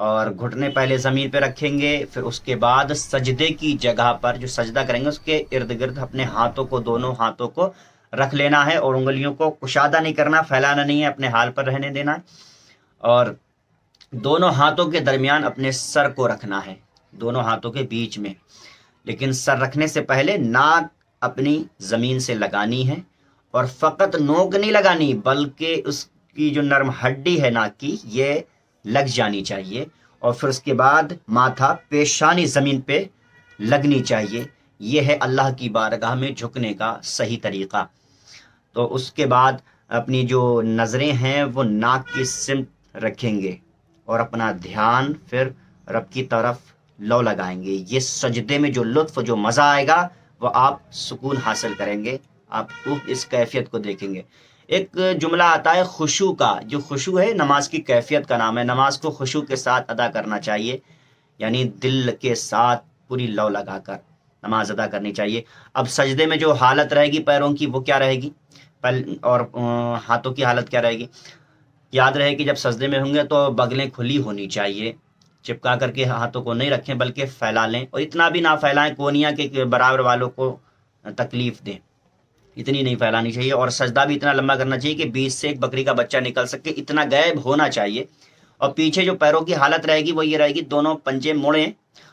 اور گھٹنے پہلے زمین پہ رکھیں گے، پھر اس کے بعد سجدے کی جگہ پر جو سجدہ کریں گے اس کے ارد گرد اپنے ہاتھوں کو، دونوں ہاتھوں کو رکھ لینا ہے، اور انگلیوں کو کشادہ نہیں کرنا، پھیلانا نہیں ہے، اپنے حال پر رہنے دینا ہے، اور دونوں ہاتھوں کے درمیان اپنے سر کو رکھنا ہے، دونوں ہاتھوں کے بیچ میں، لیکن سر رکھنے سے پہلے ناک اپنی زمین سے لگانی ہے، اور فقط نوک نہیں لگانی بلکہ اس کی جو نرم ہڈی ہے ناک کی یہ لگ جانی چاہیے، اور پھر اس کے بعد ماتھا، پیشانی زمین پہ لگنی چاہیے۔ یہ ہے اللہ کی بارگاہ میں جھکنے کا صحیح طریقہ۔ تو اس کے بعد اپنی جو نظریں ہیں وہ ناک کی سمت رکھیں گے، اور اپنا دھیان پھر رب کی طرف لو لگائیں گے۔ یہ سجدے میں جو لطف، جو مزہ آئے گا وہ آپ سکون حاصل کریں گے، آپ اس کیفیت کو دیکھیں گے۔ ایک جملہ آتا ہے خشوع کا، جو خشوع ہے نماز کی کیفیت کا نام ہے، نماز کو خشوع کے ساتھ ادا کرنا چاہیے، یعنی دل کے ساتھ پوری لو لگا کر نماز ادا کرنی چاہیے۔ اب سجدے میں جو حالت رہے گی پیروں کی وہ کیا رہے گی، اور ہاتھوں کی حالت کیا رہے گی؟ یاد رہے کہ جب سجدے میں ہوں گے تو بغلیں کھلی ہونی چاہیے، چپکا کر کے ہاتھوں کو نہیں رکھیں بلکہ پھیلا لیں، اور اتنا بھی نہ پھیلائیں کونیا کے برابر والوں کو تکلیف دیں، اتنی نہیں پھیلانی چاہیے، اور سجدہ بھی اتنا لمبا کرنا چاہیے کہ 20 سے ایک بکری کا بچہ نکل سکے، اتنا غیب ہونا چاہیے۔ اور پیچھے جو پیروں کی حالت رہے گی وہ یہ رہے گی، دونوں پنجے مڑیں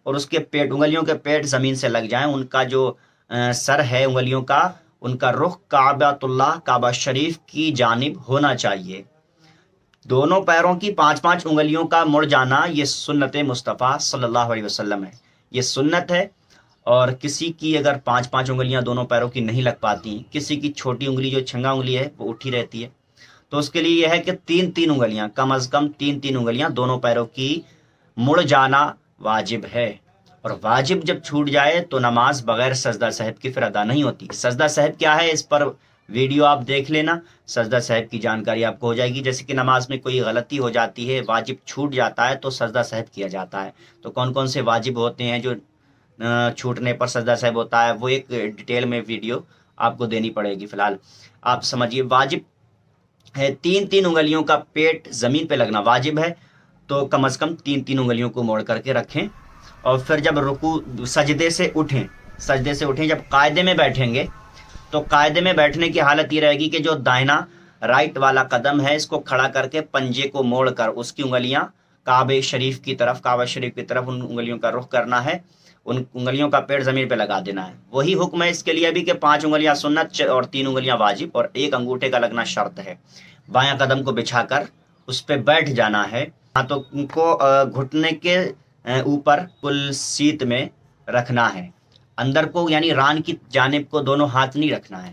اور اس کے پیٹ، انگلیوں کے پیٹ زمین سے لگ جائیں، ان کا جو سر ہے انگلیوں کا، ان کا رخ کعبۃ اللہ، کعبہ شریف کی جانب ہونا چاہیے۔ دونوں پیروں کی 5 انگلیوں کا مڑ جانا یہ سنت مصطفیٰ صلی اللہ علیہ وسلم ہے، یہ سنت ہے۔ اور کسی کی اگر 5 انگلیاں دونوں پیروں کی نہیں لگ پاتی، کسی کی چھوٹی انگلی جو چھنگا انگلی ہے وہ اٹھی رہتی ہے، تو اس کے لیے یہ ہے کہ 3 انگلیاں، کم از کم 3 انگلیاں دونوں پیروں کی مڑ جانا واجب ہے۔ اور واجب جب چھوٹ جائے تو نماز بغیر سجدہ صاحب کی پھر ادا نہیں ہوتی۔ سجدہ صاحب کیا ہے اس پر ویڈیو آپ دیکھ لینا، سجدہ صاحب کی جانکاری آپ کو ہو جائے گی۔ جیسے کہ نماز میں کوئی غلطی ہو جاتی ہے، واجب چھوٹ جاتا ہے تو سجدہ صاحب کیا جاتا ہے، تو کون کون سے واجب ہوتے ہیں جو چھوٹنے پر سجدہ صاحب ہوتا ہے، وہ ایک ڈیٹیل میں ویڈیو آپ کو دینی پڑے گی۔ فی الحال آپ سمجھیے، واجب ہے 3 انگلیوں کا پیٹ زمین پہ لگنا واجب ہے، تو کم از کم 3 انگلیوں کو موڑ کر کے رکھیں، اور پھر جب سجدے سے اٹھیں، جب قاعدے میں بیٹھیں گے تو قاعدے میں بیٹھنے کی حالت یہ رہے گی کہ جو دائنا رائٹ والا قدم ہے اس کو کھڑا کر کے پنجے کو موڑ کر اس کی انگلیاں کعبہ شریف کی طرف ان انگلیوں کا رخ کرنا ہے، ان انگلیوں کا پیڑ زمین پہ لگا دینا ہے۔ وہی حکم ہے اس کے لیے بھی کہ 5 انگلیاں سنت اور 3 انگلیاں واجب، اور ایک انگوٹھے کا لگنا شرط ہے۔ بایاں قدم کو بچھا کر اس پہ بیٹھ جانا ہے، ہاتھوں کو گھٹنے کے اوپر کل سیت میں رکھنا ہے، اندر کو یعنی ران کی جانب کو دونوں ہاتھ نہیں رکھنا ہے،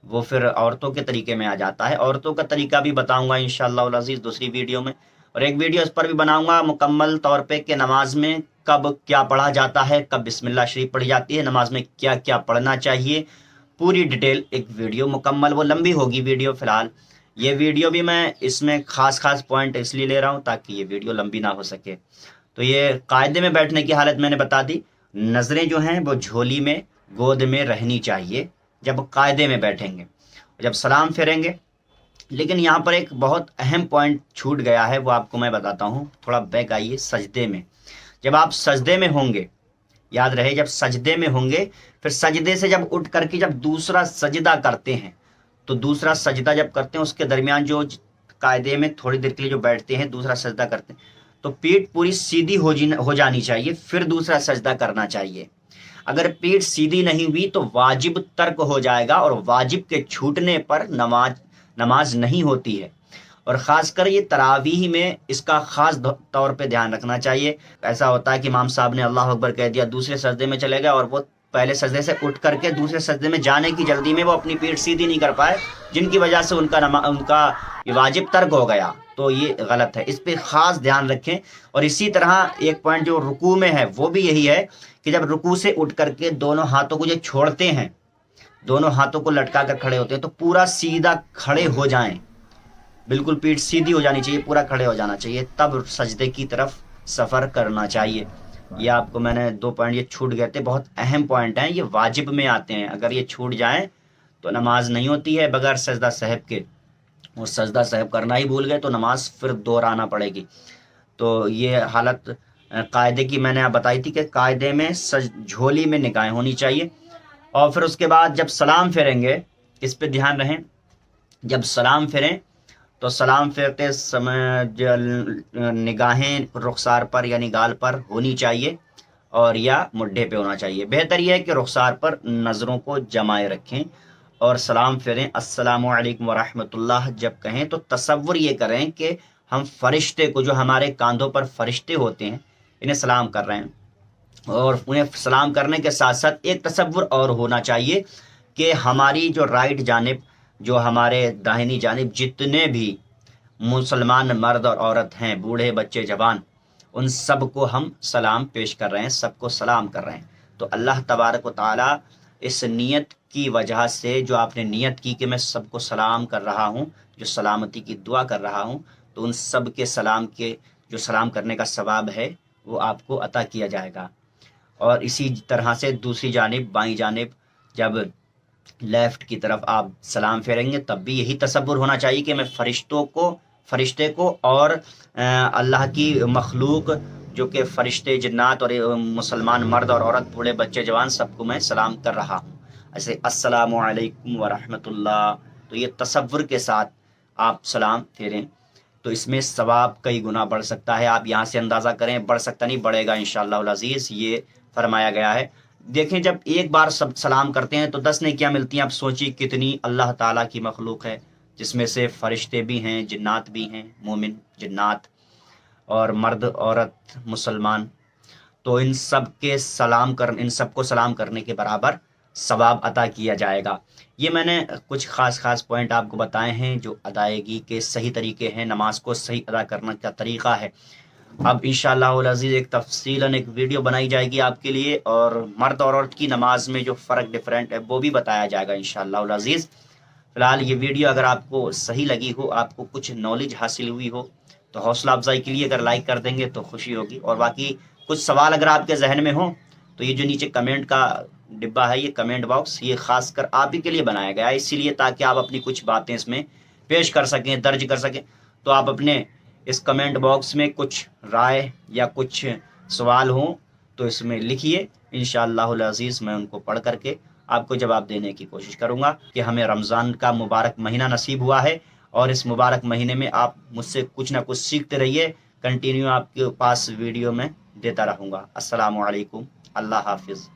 وہ پھر عورتوں کے طریقے میں آ جاتا ہے۔ عورتوں کا طریقہ بھی بتاؤں گا انشاءاللہ العزیز دوسری ویڈیو میں، اور ایک ویڈیو اس پر بھی بناؤں گا مکمل طور پہ کہ نماز میں کب کیا پڑھا جاتا ہے، کب بسم اللہ شریف پڑھی جاتی ہے، نماز میں کیا کیا پڑھنا چاہیے، پوری ڈیٹیل ایک ویڈیو مکمل، وہ لمبی ہوگی ویڈیو۔ فی الحال یہ ویڈیو بھی میں اس میں خاص پوائنٹ اس لیے لے رہا ہوں تاکہ یہ ویڈیو لمبی نہ ہو سکے۔ تو یہ قاعدے میں بیٹھنے کی حالت میں نے بتا دی، نظریں جو ہیں وہ جھولی میں گود میں رہنی چاہیے جب قاعدے میں بیٹھیں گے، جب سلام پھیریں گے۔ لیکن یہاں پر ایک بہت اہم پوائنٹ چھوٹ گیا ہے، وہ آپ کو میں بتاتا ہوں، تھوڑا بیک آئیے۔ سجدے میں جب آپ سجدے میں ہوں گے، یاد رہے جب سجدے میں ہوں گے، پھر سجدے سے جب اٹھ کر کے جب دوسرا سجدہ کرتے ہیں، تو دوسرا سجدہ جب کرتے ہیں اس کے درمیان جو قاعدے میں تھوڑی دیر کے لیے جو بیٹھتے ہیں دوسرا سجدہ کرتے ہیں، تو پیٹھ پوری سیدھی ہو جانی چاہیے، پھر دوسرا سجدہ کرنا چاہیے۔ اگر پیٹھ سیدھی نہیں ہوئی تو واجب ترک ہو جائے گا، اور واجب کے چھوٹنے پر نماز نہیں ہوتی ہے۔ اور خاص کر یہ تراویح میں اس کا خاص طور پہ دھیان رکھنا چاہیے۔ ایسا ہوتا ہے کہ امام صاحب نے اللہ اکبر کہہ دیا، دوسرے سجدے میں چلے گئے، اور وہ پہلے سجدے سے اٹھ کر کے دوسرے سجدے میں جانے کی جلدی میں وہ اپنی پیٹھ سیدھی نہیں کر پائے، جن کی وجہ سے ان کا واجب ترک ہو گیا، تو یہ غلط ہے، اس پہ خاص دھیان رکھیں۔ اور اسی طرح ایک پوائنٹ جو رکوع میں ہے وہ بھی یہی ہے کہ جب رکوع سے اٹھ کر کے دونوں ہاتھوں کو جو چھوڑتے ہیں، دونوں ہاتھوں کو لٹکا کر کھڑے ہوتے ہیں، تو پورا سیدھا کھڑے ہو جائیں، بالکل پیٹھ سیدھی ہو جانی چاہیے، پورا کھڑے ہو جانا چاہیے، تب سجدے کی طرف سفر کرنا چاہیے۔ یہ آپ کو میں نے 2 پوائنٹ یہ چھوٹ گئے تھے، بہت اہم پوائنٹ ہیں، یہ واجب میں آتے ہیں، اگر یہ چھوٹ جائیں تو نماز نہیں ہوتی ہے بغیر سجدہ صاحب کے، وہ سجدہ صاحب کرنا ہی بھول گئے تو نماز پھر دہرانا پڑے گی۔ تو تو یہ حالت قاعدے کی میں نے آپ بتائی تھی کہ قاعدے میں جھولی میں نگاہیں ہونی چاہیے. اور پھر اس کے بعد جب سلام پھیریں گے، اس پہ دھیان رہیں، جب سلام پھیریں تو سلام پھیرتے سمے نگاہیں رخسار پر یعنی گال پر ہونی چاہیے اور یا مڈھے پہ ہونا چاہیے. بہتر یہ ہے کہ رخسار پر نظروں کو جمائے رکھیں اور سلام پھیریں. السلام علیکم ورحمۃ اللہ جب کہیں تو تصور یہ کریں کہ ہم فرشتے کو، جو ہمارے کاندھوں پر فرشتے ہوتے ہیں، انہیں سلام کر رہے ہیں. اور انہیں سلام کرنے کے ساتھ ساتھ ایک تصور اور ہونا چاہیے کہ ہماری جو رائٹ جانب، جو ہمارے داہنی جانب جتنے بھی مسلمان مرد اور عورت ہیں، بوڑھے بچے جوان، ان سب کو ہم سلام پیش کر رہے ہیں، سب کو سلام کر رہے ہیں. تو اللہ تبارک و تعالی اس نیت کی وجہ سے، جو آپ نے نیت کی کہ میں سب کو سلام کر رہا ہوں، جو سلامتی کی دعا کر رہا ہوں، تو ان سب کے سلام کے جو سلام کرنے کا ثواب ہے وہ آپ کو عطا کیا جائے گا. اور اسی طرح سے دوسری جانب، بائیں جانب جب لیفٹ کی طرف آپ سلام پھیریں گے تب بھی یہی تصور ہونا چاہیے کہ میں فرشتے کو اور اللہ کی مخلوق جو کہ فرشتے، جنات اور مسلمان مرد اور عورت، بوڑھے بچے جوان، سب کو میں سلام کر رہا ہوں. ایسے السلام علیکم ورحمۃ اللہ، تو یہ تصور کے ساتھ آپ سلام پھیریں تو اس میں ثواب کئی گنا بڑھ سکتا ہے. آپ یہاں سے اندازہ کریں، بڑھ سکتا نہیں، بڑھے گا انشاءاللہ العزیز، یہ فرمایا گیا ہے. دیکھیں جب ایک بار سب سلام کرتے ہیں تو 10 نیکیاں ملتی ہیں. آپ سوچیے کتنی اللہ تعالیٰ کی مخلوق ہے، جس میں سے فرشتے بھی ہیں، جنات بھی ہیں، مومن جنات اور مرد عورت مسلمان. تو ان سب کو سلام کرنے کے برابر ثواب عطا کیا جائے گا. یہ میں نے کچھ خاص پوائنٹ آپ کو بتائے ہیں جو ادائیگی کے صحیح طریقے ہیں، نماز کو صحیح ادا کرنے کا طریقہ ہے. اب انشاءاللہ العزیز ایک تفصیلاً ایک ویڈیو بنائی جائے گی آپ کے لیے، اور مرد اور عورت کی نماز میں جو فرق ڈفرینٹ ہے وہ بھی بتایا جائے گا انشاءاللہ العزیز. فی الحال یہ ویڈیو اگر آپ کو صحیح لگی ہو، آپ کو کچھ نالج حاصل ہوئی ہو، تو حوصلہ افزائی کے لیے اگر لائک کر دیں گے تو خوشی ہوگی. اور باقی کچھ سوال اگر آپ کے ذہن میں ہوں تو یہ جو نیچے کمنٹ کا ڈبہ ہے، یہ کمنٹ باکس، یہ خاص کر آپ ہی کے لیے بنایا گیا ہے، اسی لیے تاکہ آپ اپنی کچھ باتیں اس میں پیش کر سکیں، درج کر سکیں. تو آپ اپنے اس کمنٹ باکس میں کچھ رائے یا کچھ سوال ہوں تو اس میں لکھیے. انشاءاللہ العزیز میں ان کو پڑھ کر کے آپ کو جواب دینے کی کوشش کروں گا کہ ہمیں رمضان کا مبارک مہینہ نصیب ہوا ہے، اور اس مبارک مہینے میں آپ مجھ سے کچھ نہ کچھ سیکھتے رہیے. کنٹینیو آپ کے پاس ویڈیو میں دیتا رہوں گا. السلام علیکم، اللہ حافظ.